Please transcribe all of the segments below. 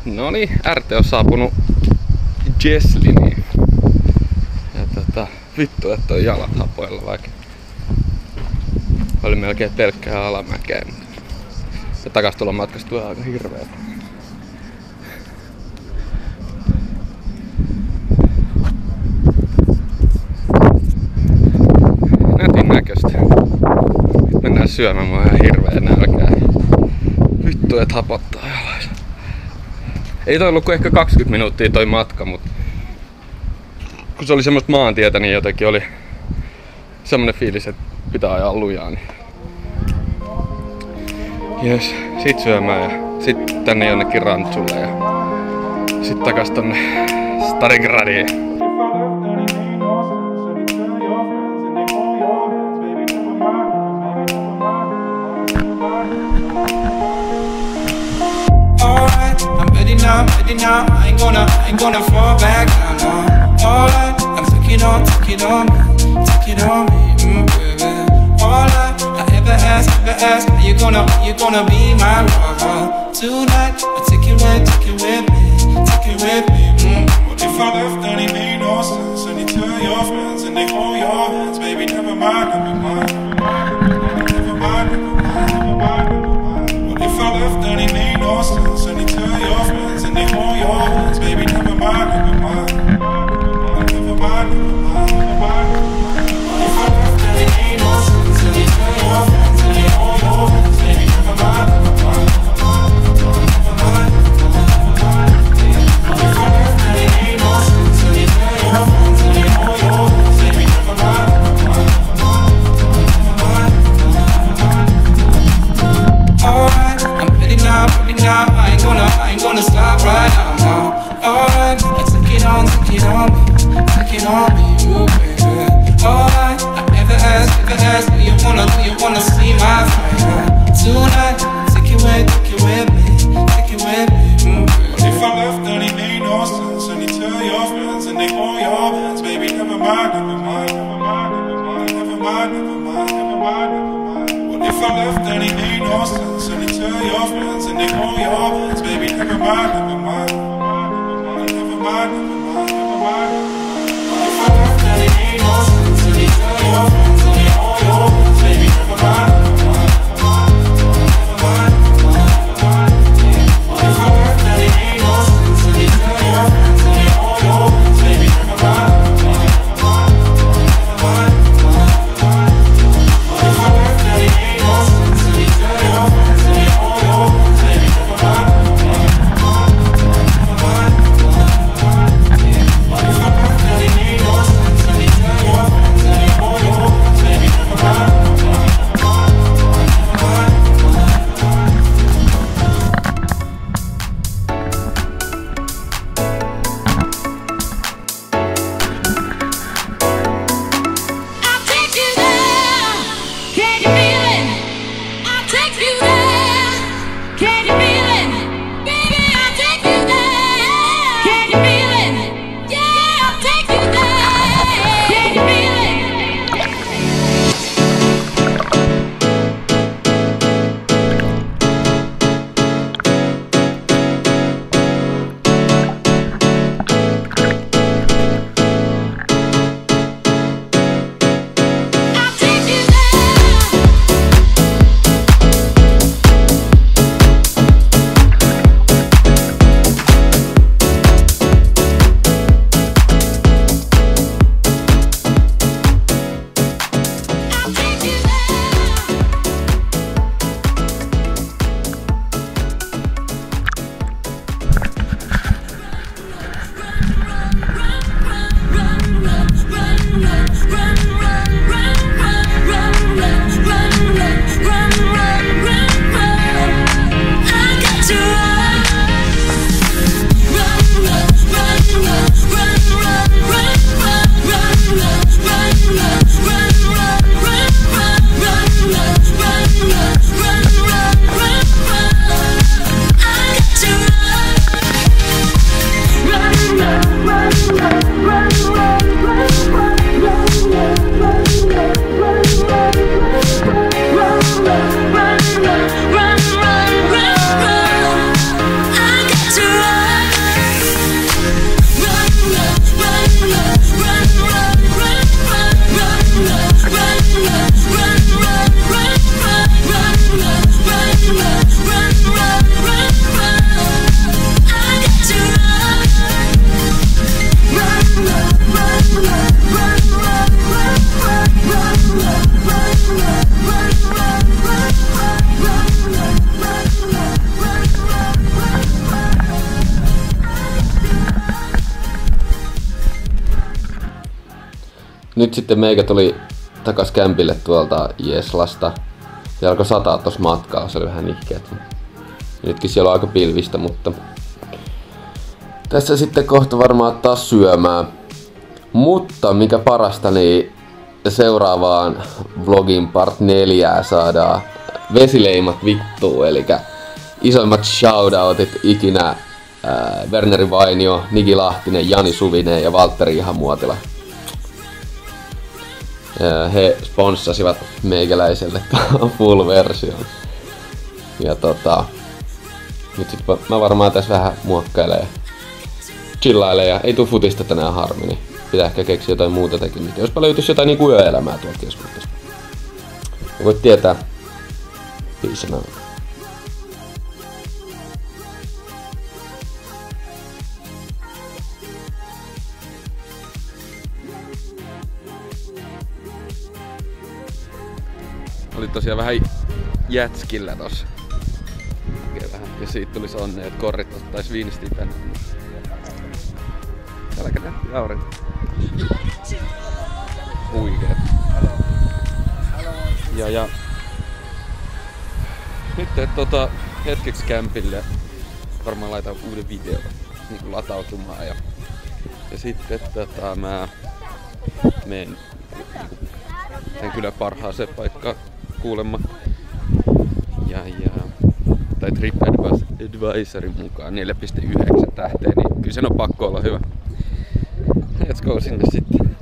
No niin, RT on saapunut Jessliniin. Ja vittu, että on jalat hapoilla, vaikka oli melkein pelkkää alamäkeä. Ja takastulon matkasta tulee aika hirveetä. Nätin näköistä. Nyt mennään syömään, mä oon ihan hirveä nälkää. Vittu, et hapottaa jalais. Ei toi ollut kuin ehkä 20 minuuttia toi matka, mutta kun se oli semmoista maantietä, niin jotenkin oli semmonen fiilis, että pitää ajaa lujaa. Niin jes, sit syömään ja sit tänne jonnekin rantsulle ja sit takas tonne Starigradiin. Ready now, I ain't gonna fall back now. Alright, I'm take it on me, baby. Alright, I ever ask, are you gonna be my lover tonight? I take it with me. What if I left and it made no sense? And you tell your friends and they hold your hands, baby, never mind. What if I left and it made no sense? And you tell your friends and they hold your hands, baby, never mind. What if I left and it made no sense? And you tell your friends and they hold your hands, baby, never mind. What if I left and it made no sense? And you tell your friends and they hold your hands, baby, never mind. Alright, I'm ready now, I ain't gonna stop right now. Alright, take it on me, you baby. Alright, I ever ask, do you wanna see my fire tonight? Take it with me. What if I left and it made no sense? And you tell your friends and they hold your hands, baby, never mind. What if I left and it made no sense? And you tell your friends and they hold your hands, baby, never mind. What if I left and it made no sense? And you tell your friends and they hold your hands, baby, never mind. What if I left and it made no sense? And you tell your friends and they hold your hands, baby, never mind. What if I left and it made no sense? And you tell your friends and they hold your hands, baby, never mind. What if I nyt sitten meikä tuli takas kämpille tuolta Jeslasta. Ja alkoi sataa tossa matkaa, se oli vähän nihkeet. Nytkin siellä on aika pilvistä, mutta tässä sitten kohta varmaan taas syömään. Mutta mikä parasta, niin seuraavaan vlogin part 4 saadaan vesileimat vittuun, eli isoimmat shoutoutit ikinä Werneri Vainio, Niki Lahtinen, Jani Suvinen ja Valtteri Ihamuotila. He sponssasivat meikäläiselle full version. Ja nyt sit mä varmaan tässä vähän muokkailen ja chillailen ja ei tuu futista tänään harmi, niin pitää ehkä keksiä jotain muuta tekemistä. Jospa löytyisi jotain niinku yöelämää tuolta keskustasta. Ja voit tietää. Peace and out. Oli tosiaan vähän jätskillä tossa. Ja siitä tulis onnea, että korrit ottais viinistiä tänne. Täälläkä nähti aurinko. Huikeet. Ja nyt hetkeksi kämpille varmaan laitan uuden videon niin latautumaan ja sitten mä menen kyllä parhaaseen paikkaan kuulemma. Tai TripAdvisorin mukaan 4.9 tähteä, niin kyllä sen on pakko olla hyvä. Let's go sinne sitten.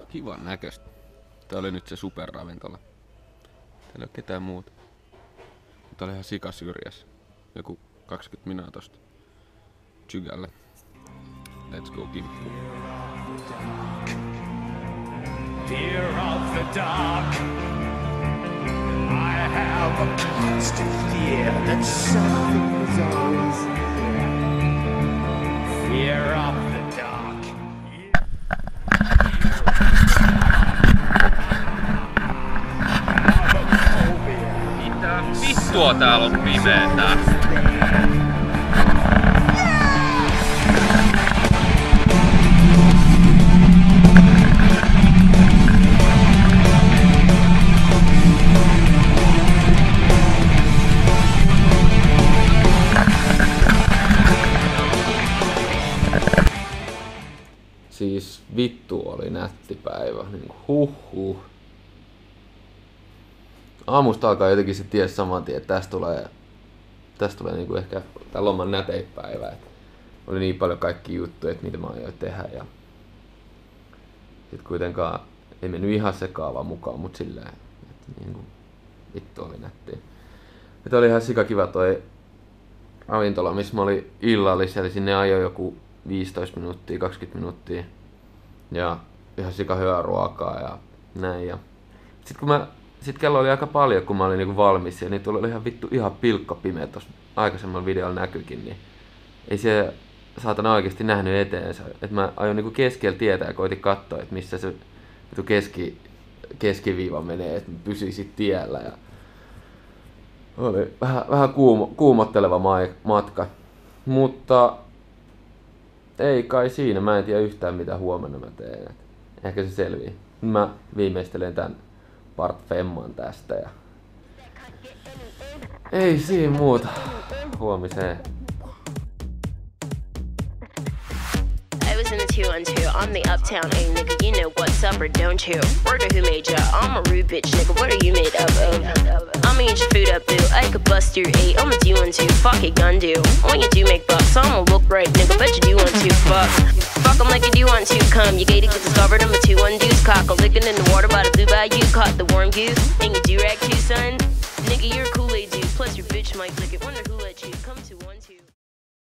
Kivan näköistä. Tää oli nyt se superravintola. Täällä ei oo ketään muuta. Tää oli ihan sikasyrjässä. Joku 20 minuuttia tosta Jykälle. Let's go kimppuun. Fear of the dark. I have a constant fear that something is always there. Fear of the dark. Mitä vittua täällä on pimeetä? Siis vittu oli nätti päivä, niin huhhuh. Aamusta alkaa jotenkin se ties saman tien, että tästä tulee niinku ehkä tää loman nätein päivä. Et oli niin paljon kaikki juttuja, mitä mä ajoin tehdä ja sit kuitenkaan ei mennyt ihan sekaavaa mukaan, mut silleen, että niinku vittu oli nättiä. Et oli ihan sikakiva toi ravintola, missä mä olin illallisella, eli sinne ajoi joku 15 minuuttia, 20 minuuttia ja ihan sika hyvää ruokaa ja näin. Ja sit kello oli aika paljon, kun mä olin niinku valmis ja niitä oli ihan vittu ihan pilkkapimeä tossa aikaisemmalla videolla näkyikin, niin ei se saatana oikeesti nähnyt eteensä. Et mä ajoin niinku keskellä tietä ja koitin katsoa, että missä se vittu keskiviiva menee, että pysyisit tiellä. Ja oli vähän kuumotteleva matka, mutta ei kai siinä, mä en tiedä yhtään mitä huomenna mä teen. Ehkä se selvii. Mä viimeistelen tän part femman tästä ja ei siinä muuta. Huomiseen. In the 212, I'm the uptown A nigga, you know what's up or don't you? Word who made ya? I'm a rude bitch nigga, what are you made up of? I'ma eat your food up boo, I could bust your 8, I'ma do one too, fuck it gun do. When you do make bucks, I'ma look right nigga, bet you do want to fuck. Fuck 'em like you do want to come, you gated get discovered, I'm a 2-1 deuce cock, a lickin' in the water by the blue bayou, caught the warm goose, and you do rag too son? Nigga you're a Kool-Aid dude, plus your bitch might lick it, wonder who let you